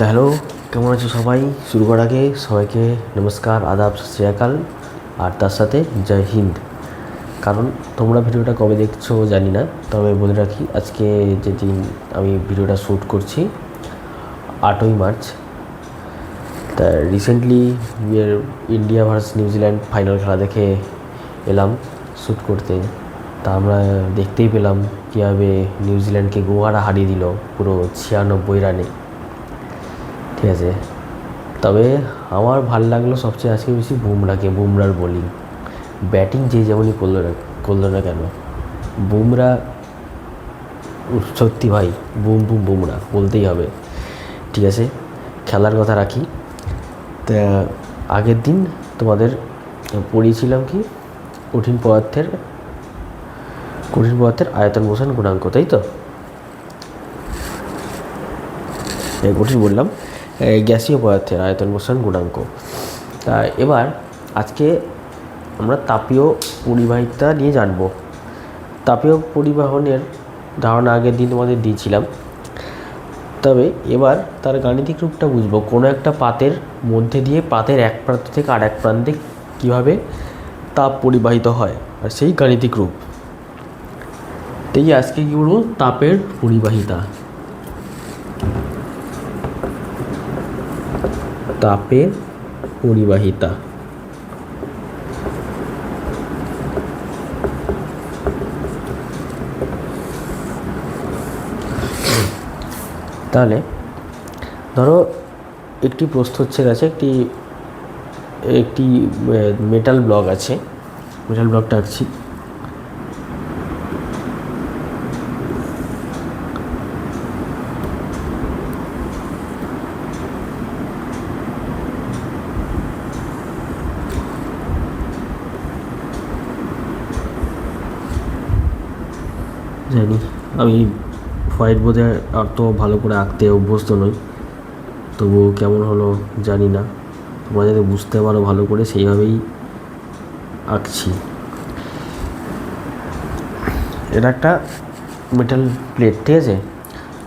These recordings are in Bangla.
হ্যালো, কেমন আছো সবাই? শুরু করার আগে সবাইকে নমস্কার, আদাব, সত শ্রী আকাল, আর তার সাথে জয় হিন্দ। কারণ তোমরা ভিডিওটা কবে দেখছো জানি না, তবে বলে রাখি আজকে যেদিন আমি ভিডিওটা শ্যুট করছি 8ই মার্চ। তা recently India versus New Zealand final খেলা দেখে এলাম শ্যুট করতে। তা আমরা দেখতেই পেলাম কীভাবে নিউজিল্যান্ডকে গোয়ারা হারিয়ে দিল পুরো 96 রানে। ঠিক আছে, তবে আমার ভালো লাগলো সবচেয়ে আজকে বেশি বুমরার বোলিং। ব্যাটিং যে যেমনই করলো না কেন, বুমরা সত্যি ভাই, বুমরা বলতেই হবে। ঠিক আছে, খেলার কথা রাখি। তা আগের দিন তোমাদের পড়িয়েছিলাম কি কঠিন পদার্থের আয়তন বোসন গুণাঙ্ক, তাই তো? কঠিন বললাম, গ্যাসীয় পদার্থের আয়তন বোসন গুণাঙ্ক। তা এবার আজকে আমরা তাপীয় পরিবাহিতা নিয়ে জানব। তাপীয় পরিবহনের ধারণা আগের দিন তোমাদের দিয়েছিলাম, তবে এবার তার গাণিতিক রূপটা বুঝবো। কোনো একটা পাতের মধ্যে দিয়ে পাতের এক প্রান্ত থেকে আর এক প্রান্তে কীভাবে তাপ পরিবাহিত হয়, আর সেই গাণিতিক রূপ। তাই আজকে কী বলবো, তাপের পরিবাহিতা। তাপের পরিবাহিতা তাহলে ধরো একটি প্রস্থচ্ছেদ আছে, একটি মেটাল ব্লক আছে। মেটাল ব্লকটা আঁকছি। জানি আমি হোয়াইট বোর্ডে অত ভালো করে আঁকতে অভ্যস্ত নই, তবুও কেমন হলো জানি না। তোমরা যাতে বুঝতে পারো ভালো করে সেইভাবেই আঁকছি। এটা একটা মেটাল প্লেট, ঠিক আছে?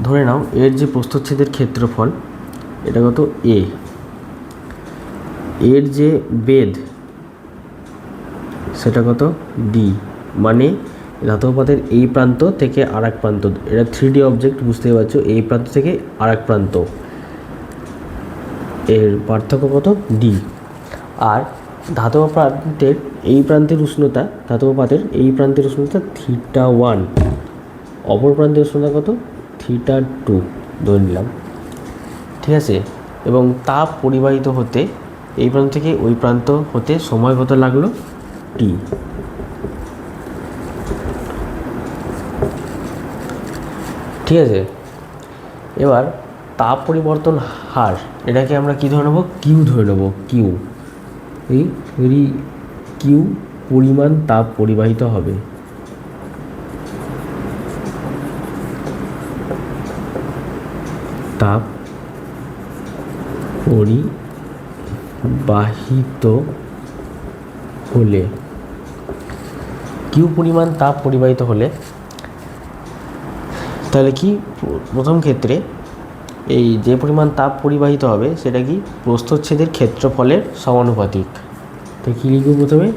ধরে নাও এর যে প্রস্থচ্ছেদের ক্ষেত্রফল এটা কত এ, এর যে বেধ সেটা কত ডি। মানে ধাতব পথের এই প্রান্ত থেকে আর এক প্রান্ত, এটা 3D অবজেক্ট, বুঝতেই পারছো। এই প্রান্ত থেকে আর এক প্রান্ত, এর পার্থক্য কত ডি। আর ধাতব প্রান্তের এই প্রান্তের উষ্ণতা, ধাতব পাতের এই প্রান্তের উষ্ণতা θ1, অপর প্রান্তের উষ্ণতা কত θ2 ধরে নিলাম। ঠিক আছে, এবং তাপ পরিবাহিত হতে এই প্রান্ত থেকে ওই প্রান্ত হতে সময় কত লাগলো টি। ঠিক আছে, এবার তাপ পরিবর্তন হার, এটাকে আমরা কী ধরে নেবো, কিউ ধরে নেবো। কিউ, এই কিউ পরিমাণ তাপ পরিবাহিত হবে। তাপ পরিবাহিত হলে, কিউ পরিমাণ তাপ পরিবাহিত হলে তাহলে কি প্রথম ক্ষেত্রে এই যে পরিমাণ তাপ পরিবাহিত হবে সেটা কি প্রস্থচ্ছেদের ক্ষেত্রফলের সমানুপাতিক। তো কী লিখব প্রথমে,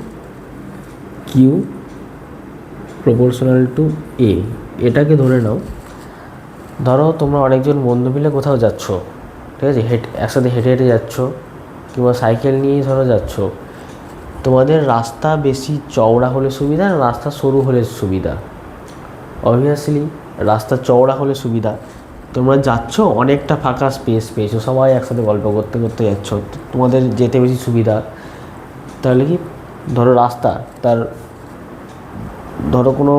কিউ প্রপোর্শনাল টু এ। এটাকে ধরে নাও, ধরো তোমরা অনেকজন বন্ধু মিলে কোথাও যাচ্ছ, ঠিক আছে, একসাথে হেঁটে হেঁটে যাচ্ছ কিংবা সাইকেল নিয়েই ধরো যাচ্ছ। তোমাদের রাস্তা বেশি চওড়া হলে সুবিধা না রাস্তা সরু হলে সুবিধা? অবভিয়াসলি রাস্তা চওড়া হলে সুবিধা। তোমরা যাচ্ছ, অনেকটা ফাঁকা স্পেস পেয়েছো, সবাই একসাথে গল্প করতে করতে যাচ্ছ, তোমাদের যেতে বেশি সুবিধা। তাহলে কি ধরো রাস্তা, তার ধরো কোনো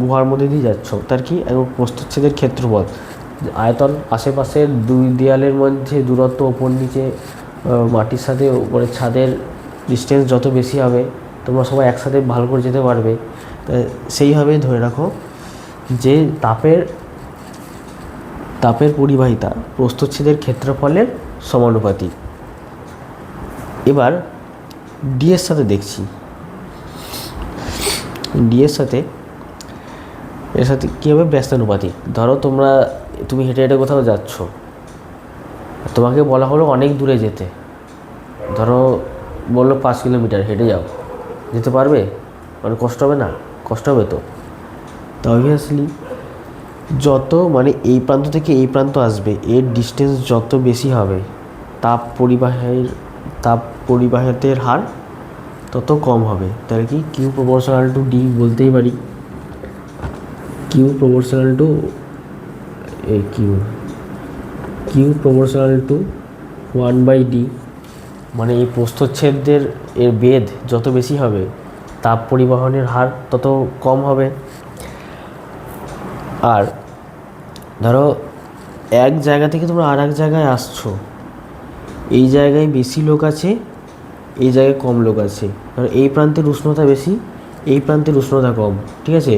গুহার মধ্যে দিয়ে যাচ্ছ, তার কি এবং প্রস্থচ্ছেদের ক্ষেত্রফল আয়তন, আশেপাশের দুই দেয়ালের মধ্যে দূরত্ব, ওপর নিচে মাটির সাথে উপরের ছাদের ডিস্টেন্স যত বেশি হবে তোমরা সবাই একসাথে ভালো করে যেতে পারবে। সেইভাবে ধরে রাখো যে তাপের পরিবাহিতা প্রস্থচ্ছেদের ক্ষেত্রফলের সমানুপাতিক। এবার ডি এর সাথে দেখছি, ডি এর সাথে কী হবে ব্যস্তানুপাতিক। ধরো তুমি হেঁটে হেঁটে কোথাও যাচ্ছ, তোমাকে বলা হলো অনেক দূরে যেতে, ধরো বললো 5 কিলোমিটার হেঁটে যাও, যেতে পারবে? মানে কষ্ট হবে না? কষ্ট হবে তো। অবভিয়াসলি যত মানে এই প্রান্ত থেকে এই প্রান্ত আসবে, এর ডিস্টেন্স যত বেশি হবে, তাপ পরিবাহিতের হার তত কম হবে। তাহলে কি কিউ প্রপোর্শনাল টু ডি বলতেই পারি। Q proportional to Q proportional to 1/d, মানে এই প্রস্থচ্ছেদের এর বেধ যত বেশি হবে, তাপ পরিবহনের হার তত কম হবে। আর ধরো এক জায়গা থেকে তোমরা আর এক জায়গায় আসছো, এই জায়গায় বেশি লোক আছে, এই জায়গায় কম লোক আছে। ধরো এই প্রান্তের উষ্ণতা বেশি, এই প্রান্তের উষ্ণতা কম, ঠিক আছে?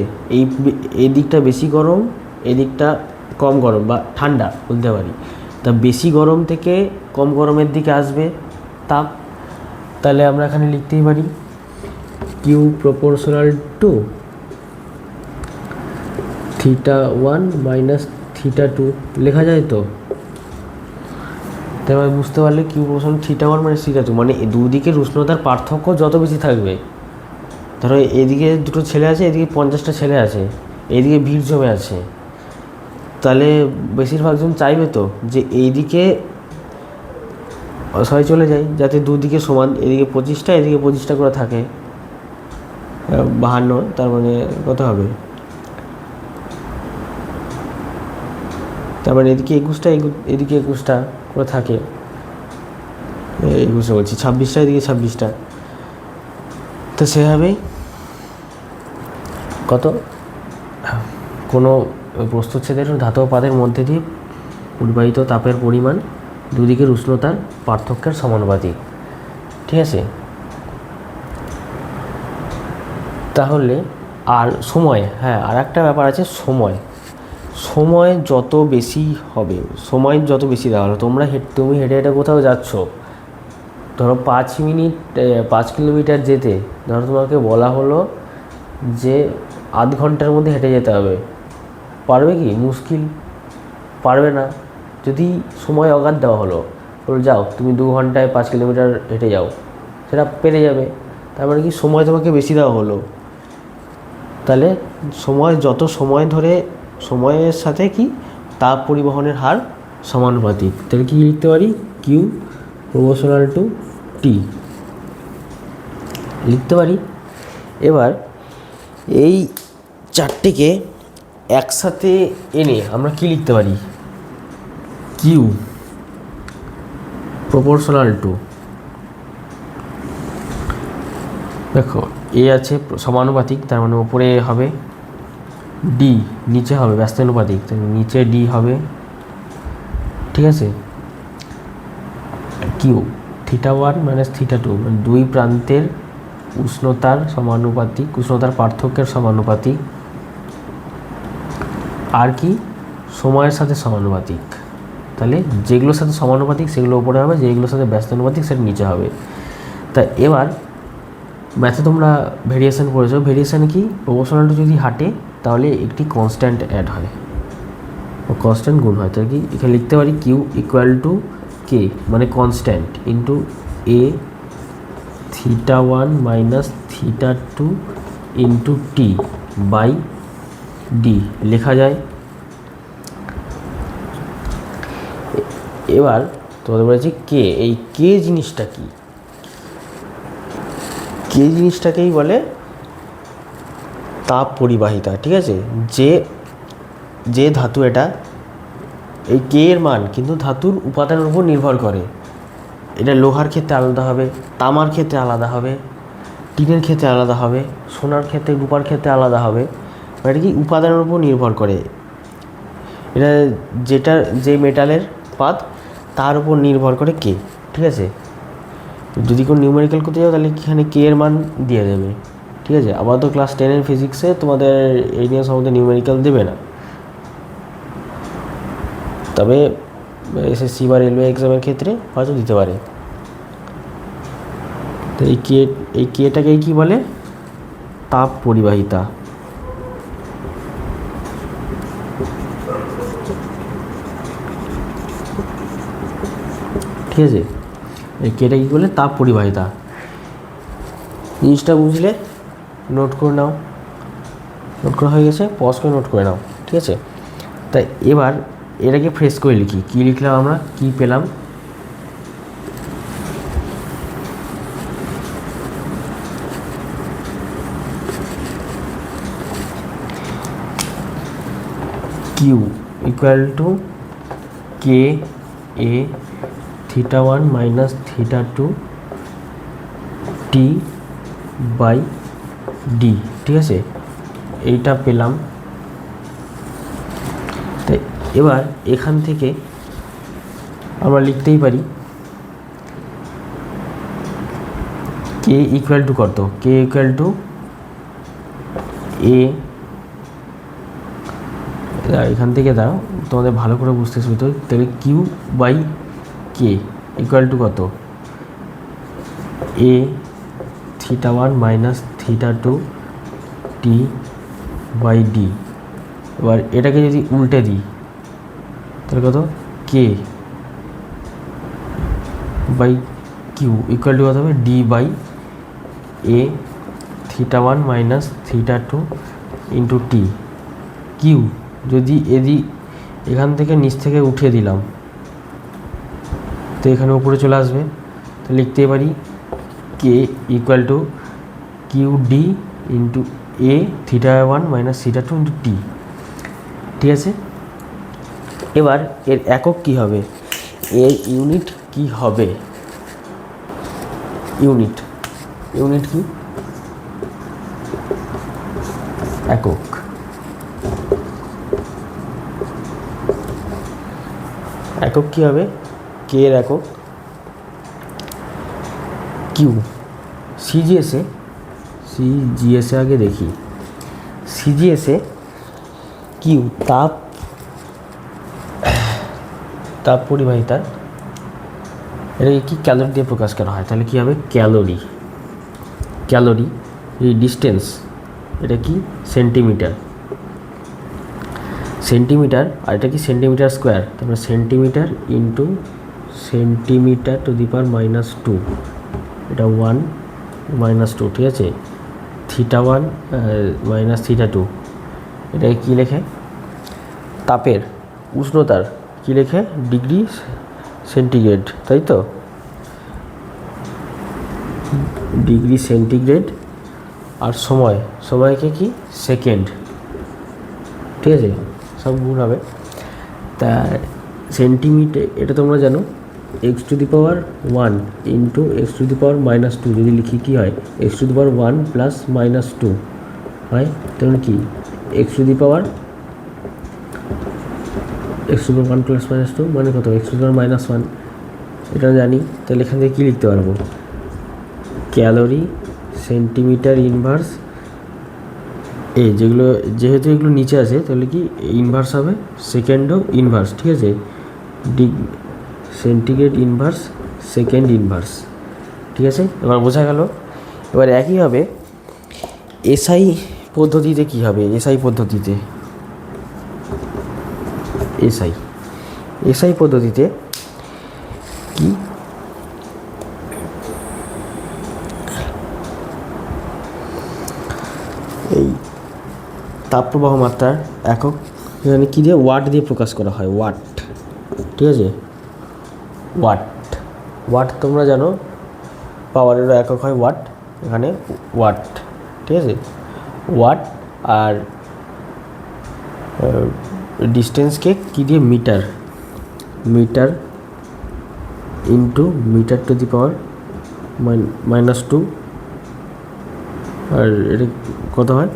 এই দিকটা বেশি গরম, এই দিকটা কম গরম বা ঠান্ডা বলতে পারি। তা বেশি গরম থেকে কম গরমের দিকে আসবে তাপ। তাহলে আমরা এখানে লিখতেই পারি কিউ প্রপোর্শনাল টু θ1 - θ2 লেখা যায় তো। তাই বুঝতে পারলে কিউ প্রপোর্শনাল θ1 - θ2, মানে দুদিকের উষ্ণতার পার্থক্য যত বেশি থাকবে, ধরো এদিকে দুটো ছেলে আছে, এদিকে 50টা ছেলে আছে, এইদিকে ভিড় জমে আছে, তাহলে বেশিরভাগ জন চাইবে তো যে এইদিকে সবাই চলে যায়, যাতে দুদিকে সমান, এদিকে 25টা এদিকে 25টা করে থাকে, 52, তার মানে কত হবে, তার মানে এদিকে 21টা এদিকে 21টা করে থাকে, 21টা বলছি 26টা এদিকে 26টা। তো সেভাবেই কত কোনো প্রস্থচ্ছেদের ধাতব পাতের মধ্যে দিয়ে পরিবাহিত তাপের পরিমাণ দুদিকের উষ্ণতার পার্থক্যের সমানুপাতিক, ঠিক আছে? তাহলে আর সময়, হ্যাঁ আর একটা ব্যাপার আছে, সময় যত বেশি হবে, সময় যত বেশি দেওয়া হলো, তুমি হেঁটে হেঁটে কোথাও যাচ্ছ, ধরো 5 কিলোমিটার যেতে, ধরো তোমাকে বলা হলো যে আধ ঘন্টার মধ্যে হেঁটে যেতে হবে, পারবে কি? মুশকিল, পারবে না। যদি সময় অগাধ দেওয়া হলো, যাও তুমি 2 ঘন্টায় 5 কিলোমিটার হেঁটে যাও, সেটা পেরে যাবে। তার মানে কি সময় তোমাকে বেশি দেওয়া হলো, তাহলে যত সময় ধরে সময়ের সাথে কি তাপ পরিবহনের হার সমানুপাতিক। তাহলে কি লিখতে পারি? কিউ প্রপোর্শনাল টু টি লিখতে পারি। এবার এই চারটিকে একসাথে এনে আমরা কি লিখতে পারি? কিউ প্রপোর্শনাল টু, দেখো এ আছে সমানুপাতিক, তার মানে উপরে হবে ডি, নিচে হবে ব্যস্তানুপাতিক, নিচে ডি হবে, ঠিক আছে? কিউ θ1 - θ2, মানে দুই প্রান্তের উষ্ণতার সমানুপাতিক, উষ্ণতার পার্থক্যের সমানুপাতিক, আর কি সময়ের সাথে সমানুপাতিক। তাহলে যেগুলোর সাথে সমানুপাতিক সেগুলো উপরে হবে, যেগুলোর সাথে ব্যস্তানুপাতিক সেটা নিচে হবে। তা এবার ম্যাথে তোমরা ভেরিয়েশন পড়েছো, ভেরিয়েশান কি? প্রপোর্শনাল টু যদি হাঁটে তাহলে একটি কনস্ট্যান্ট অ্যাড হয় ও কনস্ট্যান্ট গুণ হয়। তাহলে কি এখানে লিখতে পারি কিউ ইকুয়াল টু কে, মানে constant, into A θ1 - θ2 into T by D লেখা যায়। এবার তোমাদের বলেছি কে, এই কে জিনিসটা কি? কে জিনিসটাকেই বলে তাপ পরিবাহিতা, ঠিক আছে? যে ধাতু, এটা এই কে এর মান কিন্তু ধাতুর উপাদানের উপর নির্ভর করে। এটা লোহার ক্ষেত্রে আলাদা হবে, তামার ক্ষেত্রে আলাদা হবে, টিনের ক্ষেত্রে আলাদা হবে, সোনার ক্ষেত্রে, রূপার ক্ষেত্রে আলাদা হবে। এটা কি উপাদানের উপর নির্ভর করে, এটা যে মেটালের পাত তার উপর নির্ভর করে কে, ঠিক আছে? যদি কোনো নিউমেরিক্যাল করতে যাও তাহলে এখানে কে এর মান দিয়ে দেবে, ঠিক আছে? আপাতত ক্লাস 10-এর ফিজিক্সে তোমাদের এই নিয়ে সম্বন্ধে নিউমেরিক্যাল দেবে না, তবে এসএসসি বা রেলওয়ে এক্সামের ক্ষেত্রে হয়তো দিতে পারে। তো এই কেটাকেই কি বলে? তাপ পরিবাহিতা। আছে, এই কেটা কী করলে তাপ পরিবাহিতা। জিনিসটা বুঝলে নোট করে নাও, নোট করা হয়ে গেছে, পজ করে নোট করে নাও, ঠিক আছে। তাই এবার এটাকে ফ্রেশ করে লিখি। কী লিখলাম আমরা, কী পেলাম, Q equal to K A theta 1 minus theta 2 T by D, ঠিক আছে, এইটা পেলাম। তাই এবার এখান থেকে আমরা লিখতেই পারি কে ইকুয়াল টু কত, কে ইকুয়াল টু এ, এখান থেকে দাও তোমাদের ভালো করে বুঝতে সুবিধা, তাহলে Q by K equal to কত, A theta 1 minus theta 2 T by D. এবার এটাকে যদি উল্টে দিই তাহলে কত, K by Q equal to কত হবে, D by A theta 1 minus theta 2 into T. Q যদি এখান থেকে নিচ থেকে উঠিয়ে দিলাম তো এখানে উপরে চলে আসবে, তো লিখতে পারি K equal to Q D into A theta 1 minus theta 2 into T, ঠিক আছে। এবার এর একক কী হবে, এর ইউনিট কি হবে, ইউনিট কি, একক। একক কী হবে, কে এর একক কিউ। সিজিএসে আগে দেখি, সিজিএসে কিউ তাপ পরিবাহিতা, এটাকে কি ক্যালোরি দিয়ে প্রকাশ করা হয়, তাহলে কী হবে, ক্যালোরি এই ডিস্টেন্স, এটা কি সেন্টিমিটার, আর এটা কি সেন্টিমিটার স্কোয়ার, তারপরে centimetre into centimetre to the power -2, এটা 1 -2, ঠিক আছে, থিটা 1 মাইনাস থিটা 2, এটাকে কী লেখে, তাপের উষ্ণতার কী লেখে, ডিগ্রি সেন্টিগ্রেড, তাই তো, ডিগ্রি সেন্টিগ্রেড। আর সময়কে কি সেকেন্ড, ঠিক আছে, সব গুণ হবে। তা সেন্টিমিটার এটা তোমরা জানো, x to the power 1 into x to the power -2 যদি লিখি কী হয়, x to the power 1 plus -2 হয়, তাহলে কি x to the power 1 plus -2 মানে কত, এক্স টু দি পাওয়ার -1, এটা জানি। তাহলে এখান থেকে কী লিখতে পারবো, ক্যালোরি সেন্টিমিটার ইনভার্স এ, যেহেতু এগুলো নিচে আছে তাহলে কি ইনভার্স হবে, সেকেন্ডও ইনভার্স, ঠিক আছে, সেন্টিগ্রেড ইনভার্স সেকেন্ড ইনভার্স, ঠিক আছে। এবার বোঝা গেল। এবার একই হবে এসআই পদ্ধতিতে, কী হবে এসআই পদ্ধতিতে, এসআই পদ্ধতিতে কি, এই তাপপ্রবাহ মাত্রার একক এখানে কী দিয়ে, ওয়াট দিয়ে প্রকাশ করা হয়, ওয়াট, ঠিক আছে, ওয়াট তোমরা জানো পাওয়ারেরও একক হয় ওয়াট, এখানে ওয়াট, ঠিক আছে, ওয়াট। আর ডিস্টেন্সকে কী দিয়ে, metre into metre to the power -2, আর এটা কত হয়,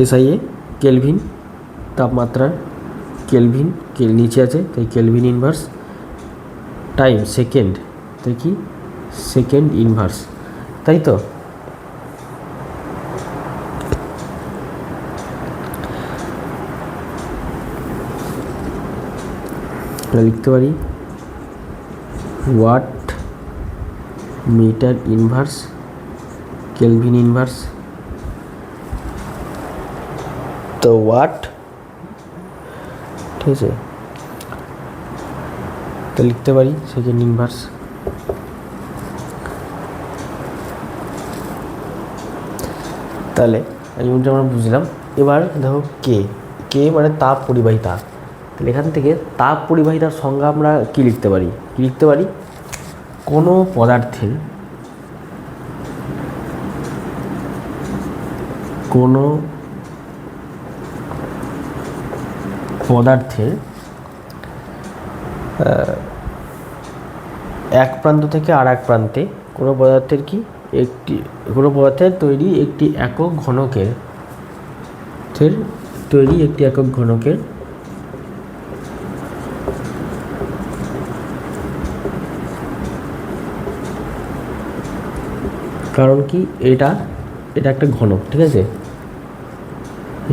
এসআইএ কেলভিন, তাপমাত্রার কেলভিন, নিচে আছে তাই কেলভিন ইনভার্স, টাইম সেকেন্ড, তাই কি সেকেন্ড ইনভার্স, তাই তো। লিখতে পারি watt metre inverse kelvin inverse, তো ওয়াট, ঠিক আছে, তো লিখতে পারি সেকেন্ড ইনভার্স। তাহলে ইউনিটটা আমরা বুঝলাম। এবার দেখো কে, কে মানে তাপ পরিবাহিতা। তাহলে এখান থেকে তাপ পরিবাহিতার সংজ্ঞা আমরা কী লিখতে পারি? কী লিখতে পারি? কোনো পদার্থের এক প্রান্ত থেকে আর এক প্রান্তে কোনো পদার্থের তৈরি একটি একক ঘনকের কারণ কি এটা একটা ঘনক, ঠিক আছে,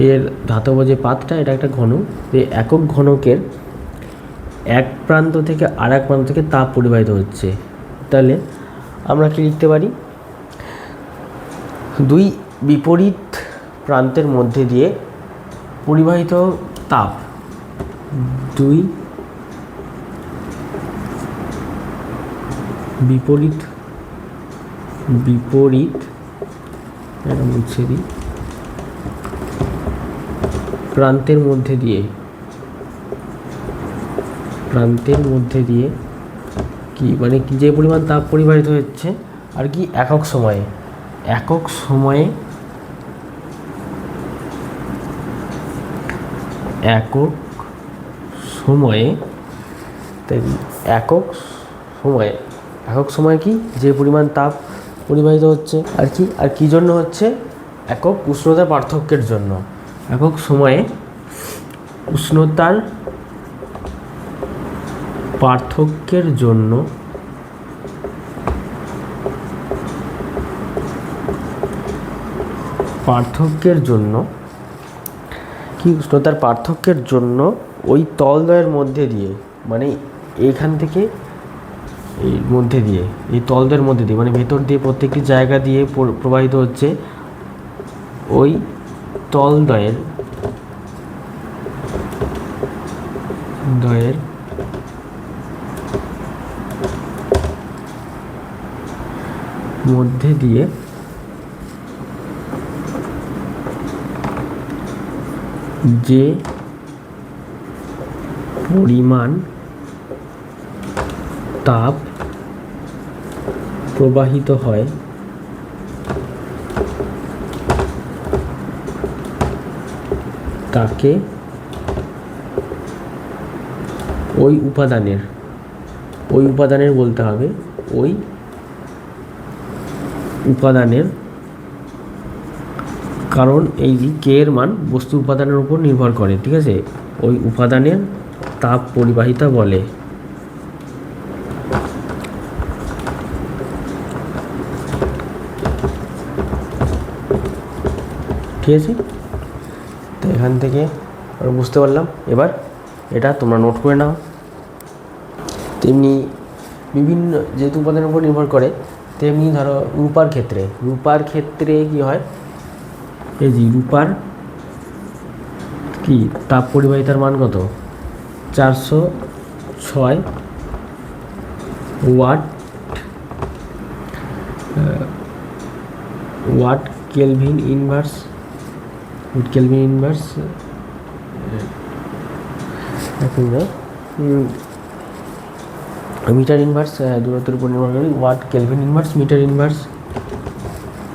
এর ধাতব যে পাতটা এটা একটা ঘনক। এই একক ঘনকের এক প্রান্ত থেকে আর এক প্রান্ত থেকে তাপ পরিবাহিত হচ্ছে। তাহলে আমরা কি লিখতে পারি? দুই বিপরীত প্রান্তের মধ্যে দিয়ে পরিবাহিত তাপ, দুই বিপরীত মুছে দিই, প্রান্তের মধ্যে দিয়ে কি মানে যে পরিমাণ তাপ পরিবাহিত হচ্ছে আর কি একক সময়ে কি যে পরিমাণ তাপ পরিবাহিত হচ্ছে আর কি জন্য হচ্ছে? একক উষ্ণতার পার্থক্যের জন্য। একক সময়ে উষ্ণতার পার্থক্যের জন্য কি উষ্ণতার পার্থক্যের জন্য ওই তলদ্বয়ের মধ্যে দিয়ে, মানে এইখান থেকে এই মধ্যে দিয়ে, এই তলদ্বয়ের মধ্যে দিয়ে মানে ভেতর দিয়ে প্রত্যেকটি জায়গা দিয়ে প্রবাহিত হচ্ছে, ওই তলদ্বয়ের মধ্যে দিয়ে যে পরিমাণ তাপ প্রবাহিত হয় তাকে ওই উপাদানের বলতে হবে, ওই উপাদানের, কারণ এই কে এর মান বস্তু উপাদানের উপর নির্ভর করে, ঠিক আছে, ওই উপাদানের তাপ পরিবাহিতা বলে। ঠিক আছে, তো এখান থেকে আমরা বুঝতে পারলাম। এবার এটা তোমরা নোট করে নাও। তেমনি বিভিন্ন যেহেতু উপাদানের উপর নির্ভর করে, তেমনি ধরো রূপার ক্ষেত্রে কি হয়? এই যে রূপার কি তাপ পরিবাহিতার মান কত? 406 watt kelvin inverse metre inverse, দূরত্বের উপর নির্ভর করে watt kelvin inverse metre inverse.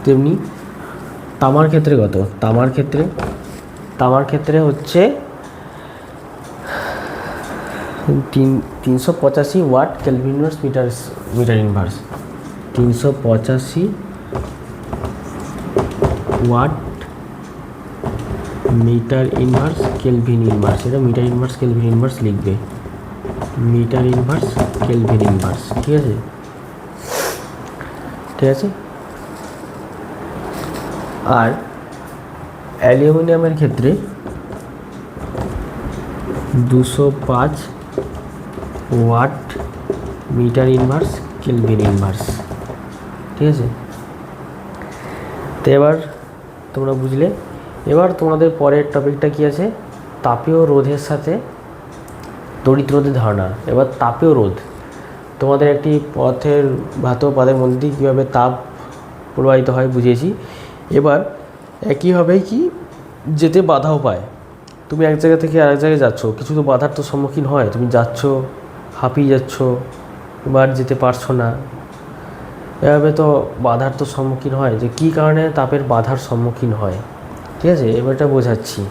তেমনি তামার ক্ষেত্রে কত? তামার ক্ষেত্রে হচ্ছে 385 watt kelvin inverse metre inverse, 385 watt metre inverse kelvin inverse. এটা মিটার ইনভার্স কেলভিন ইনভার্স লিখবে, মিটার ইনভার্স কেলভিন ইনভার্স। ঠিক আছে। আর অ্যালুমিনিয়ামের ক্ষেত্রে 205 watt metre inverse kelvin inverse. ঠিক আছে, তো এবার তোমরা বুঝলে। এবার তোমাদের পরের টপিকটা কি আছে? তাপীয় রোধের সাথে তড়িৎ রোধের ধারণা। এবার তাপীয় রোধ, তোমাদের একটি পথের ধাতব পথের মধ্যে দিয়ে কীভাবে তাপ প্রবাহিত হয় বুঝিয়েছি। এবার একইভাবে কি যেতে বাধাও পায়, তুমি এক জায়গা থেকে আরেক জায়গায় যাচ্ছ, কিছু তো বাধার তো সম্মুখীন হয়, তুমি যাচ্ছ হাঁপিয়ে যাচ্ছ, এবার যেতে পারছো না, এভাবে তো বাধার তো সম্মুখীন হয়। যে কী কারণে তাপের বাধার সম্মুখীন হয়, ঠিক আছে, এবারটা বোঝাচ্ছি।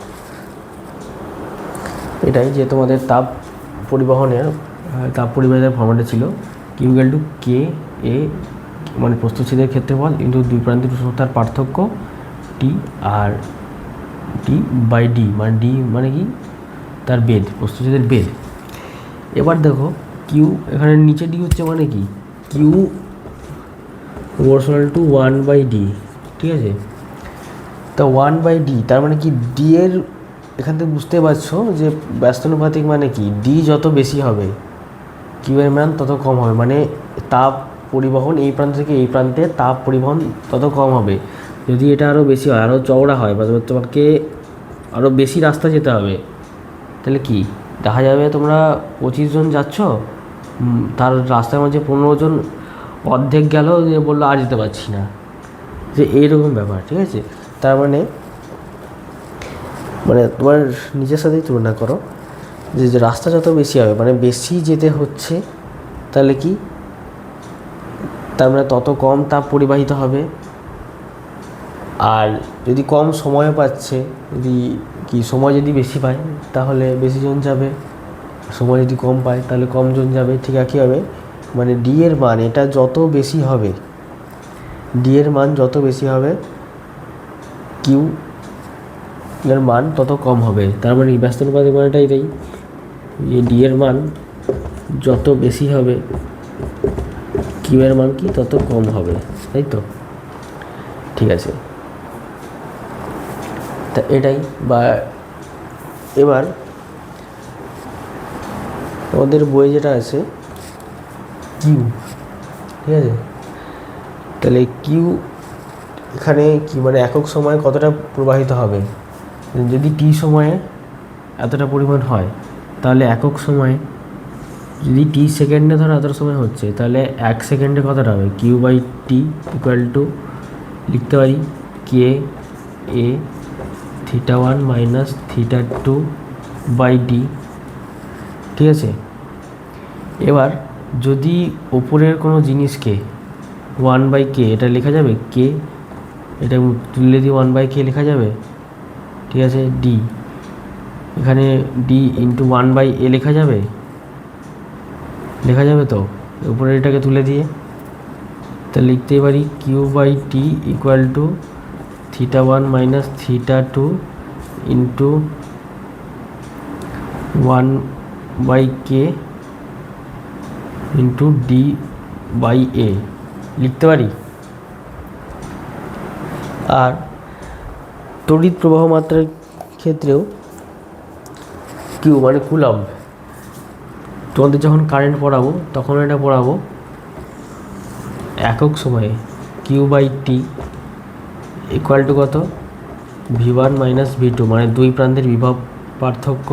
এটাই যে তোমাদের তাপ পরিবহনের ফর্মেটে ছিল কিউ ইকুয়াল টু কে এ, মানে প্রস্থচ্ছেদের ক্ষেত্রফল ইন্টু দুই প্রান্তের উষ্ণতার পার্থক্য টি, আর টি বাই ডি, মানে ডি মানে কি তার বেদ, প্রস্থচ্ছেদের বেদ। এবার দেখো কিউ এখানে নিচে ডি হচ্ছে মানে কি কিউ প্রপোর্শনাল টু 1/d, ঠিক আছে। তা 1/d তার মানে কি ডি এর, এখান থেকে বুঝতে পারছো যে ব্যস্তানুপাতিক মানে কি ডি যত বেশি হবে কিউ এর মান তত কম হবে, মানে তাপ পরিবহন এই প্রান্ত থেকে এই প্রান্তে তাপ পরিবহন তত কম হবে। যদি এটা আরও বেশি হয়, আরও চওড়া হয়, বা তোমাকে আরও বেশি রাস্তা যেতে হবে, তাহলে কি দেখা যাবে তোমরা 25 জন যাচ্ছ, তার রাস্তার মাঝে 15 জন অর্ধেক গেল, যে বললো আর যেতে পারছি না, যে এইরকম ব্যাপার, ঠিক আছে। তার মানে তোমার নিজের সাথেই তুলনা করো, যে রাস্তা যত বেশি হবে মানে বেশি যেতে হচ্ছে, তাহলে কি তার মানে তত কম তাপ পরিবাহিত হবে। আর যদি কম সময় পাচ্ছে, যদি সময় যদি বেশি পায় তাহলে বেশি জন যাবে, সময় যদি কম পায় তাহলে কম জন যাবে, ঠিক একই হবে। মানে ডি এর মান এটা যত বেশি হবে, ডি এর মান যত বেশি হবে কিউ এর মান তত কম হবে। তার মানে ব্যস্তানুপাতিক মানেটা এটাই, যে ডি এর মান যত বেশি হবে কিউ এর মান কি তত কম হবে, তাই তো, ঠিক আছে। তা এটাই, বা এবার আমাদের বই যেটা আছে কিউ, ঠিক আছে, তাহলে কিউ এখানে কি মানে একক সময়ে কতটা প্রবাহিত হবে, যদি টি সময়ে এতটা পরিমাণ হয় তাহলে একক সময়ে, যদি টি সেকেন্ডে ধরো এতটা সময় হচ্ছে, তাহলে 1 সেকেন্ডে কতটা হবে, q by T equal to লিখতে পারি k a θ1 minus θ2 by D, ঠিক আছে। এবার যদি ওপরের কোনো জিনিসকে 1/k এটা লেখা যাবে, কে এটা তুললে দিয়ে 1/k লেখা যাবে, ঠিক আছে। ডি এখানে ডি ইন্টু 1/a লেখা যাবে, তো উপরে এটাকে তুলে দিয়ে, তা লিখতেই পারি Q by T equal to θ1 minus θ2 into 1/k into D by A লিখতে পারি। আর তড়িৎ প্রবাহ মাত্রার ক্ষেত্রেও কিউ মানে কুলম্ব, তোমাদের যখন কারেন্ট পড়াবো তখন এটা পড়াবো একক সময়ে q by T equal to কত, V1 মাইনাস V2, মানে দুই প্রান্তের বিভব পার্থক্য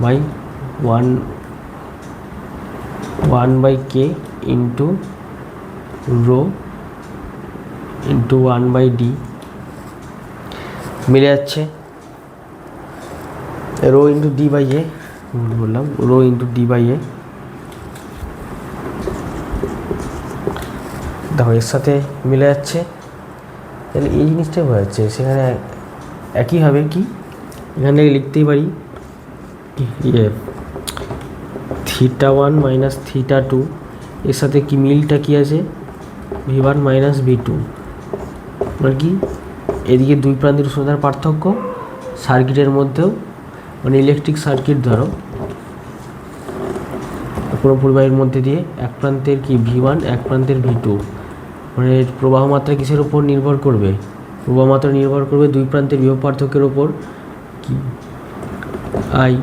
by 1/k into rho into 1/d মিলে যাচ্ছে, রো ইন্টু ডি বাই এ বললাম, রো ইন্টু ডি বাই এ, দেখো এর সাথে মিলে যাচ্ছে, তাহলে এই জিনিসটাই বোঝা যাচ্ছে। সেখানে একইভাবে কি এখানে লিখতেই পারি θ1 মাইনাস θ2, এর সাথে কি মিলটা কি আছে, V1 মাইনাস V2, মানে কি এদিকে দুই প্রান্তের উষ্ণতার পার্থক্য সার্কিটের মধ্যেও, মানে ইলেকট্রিক সার্কিট ধরো কোনো পরিবাহীর মধ্যে দিয়ে এক প্রান্তের কি V1 এক প্রান্তের V2, মানে প্রবাহ মাত্রা কিসের উপর নির্ভর করবে, প্রবাহ মাত্রা নির্ভর করবে দুই প্রান্তের বিভব পার্থক্যের ওপর, কি আই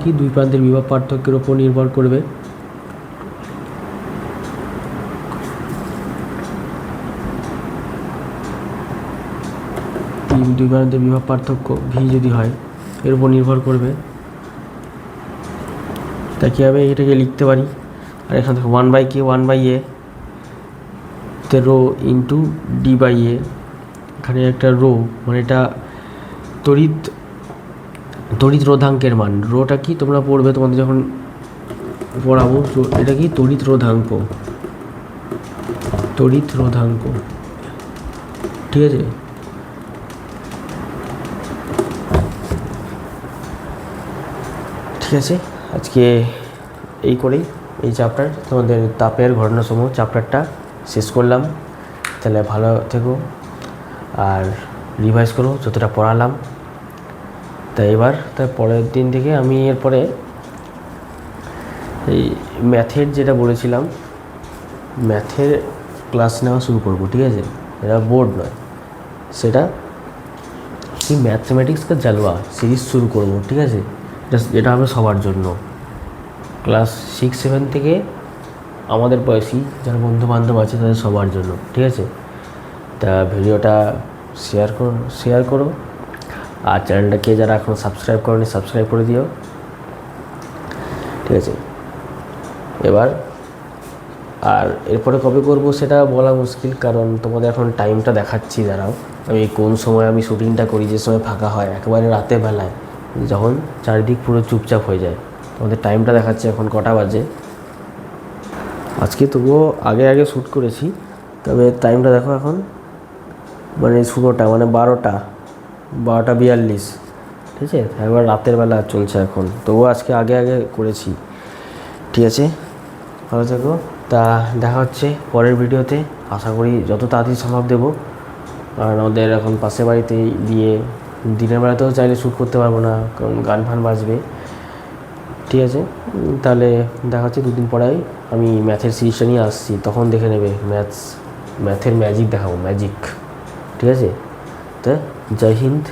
কি দুই প্রান্তের বিভব পার্থক্যের ওপর নির্ভর করবে। দুই মানের বিভব পার্থক্য ভি যদি হয় এর উপর নির্ভর করবে। তা কী হবে, এটাকে লিখতে পারি। আর এখান থেকে 1/k 1/a তে রো ইন্টু d/a, এখানে একটা রো মানে এটা তড়িৎ রোধাঙ্কের মান। রোটা কি তোমরা পড়বে তোমাদের যখন পড়াবো, এটা কি তড়িৎ রোধাঙ্ক, ঠিক আছে। ঠিক আছে, আজকে এই করেই এই চ্যাপ্টার তোমাদের তাপের ঘটনাসমূহ চ্যাপ্টারটা শেষ করলাম। তাহলে ভালো থেকো আর রিভাইজ করো যতটা পড়ালাম। তাই তার পরের দিন থেকে আমি এরপরে এই ম্যাথের যেটা বলেছিলাম ম্যাথের ক্লাস নেওয়া শুরু করব, ঠিক আছে। এটা বোর্ড নয়, সেটা কি ম্যাথমেটিক্স কা জালওয়া সিরিজ শুরু করব, ঠিক আছে। এটা হবে সবার জন্য, ক্লাস 6-7 থেকে আমাদের বয়সী যারা বন্ধুবান্ধব আছে তাদের সবার জন্য, ঠিক আছে। তা ভিডিওটা শেয়ার করো আর চ্যানেলটাকে যারা এখনও সাবস্ক্রাইব করেনি সাবস্ক্রাইব করে দিও, ঠিক আছে। আর এরপরে কবে করব সেটা বলা মুশকিল, কারণ তোমাদের এখন টাইমটা দেখাচ্ছি। দাঁড়াও, আমি কোন সময় আমি শুটিংটা করি, যে সময় ফাঁকা হয় একেবারে রাতের বেলায় যখন চারিদিক পুরো চুপচাপ হয়ে যায়। তোমাদের টাইমটা দেখাচ্ছি এখন কটা বাজে। আজকে তবুও আগে শ্যুট করেছি, তবে টাইমটা দেখো এখন মানে শুরুটা মানে 12:42, ঠিক আছে। একবার রাতের বেলা চলছে এখন, তবুও আজকে আগে করেছি, ঠিক আছে। ভালো থেকো, তা দেখা হচ্ছে পরের ভিডিওতে। আশা করি যত তাড়াতাড়ি সম্ভব দেবো, কারণ ওদের এখন পাশের বাড়িতেই দিয়ে দিনের বেলাতেও চাইলে শ্যুট করতে পারবো না, কারণ গান ফান বাজবে, ঠিক আছে। তাহলে দেখা হচ্ছে 2 দিন পরেই আমি ম্যাথের সিরিজটা নিয়ে আসছি, তখন দেখে নেবে ম্যাথের ম্যাজিক দেখাবো, ম্যাজিক, ঠিক আছে। তো জয় হিন্দ।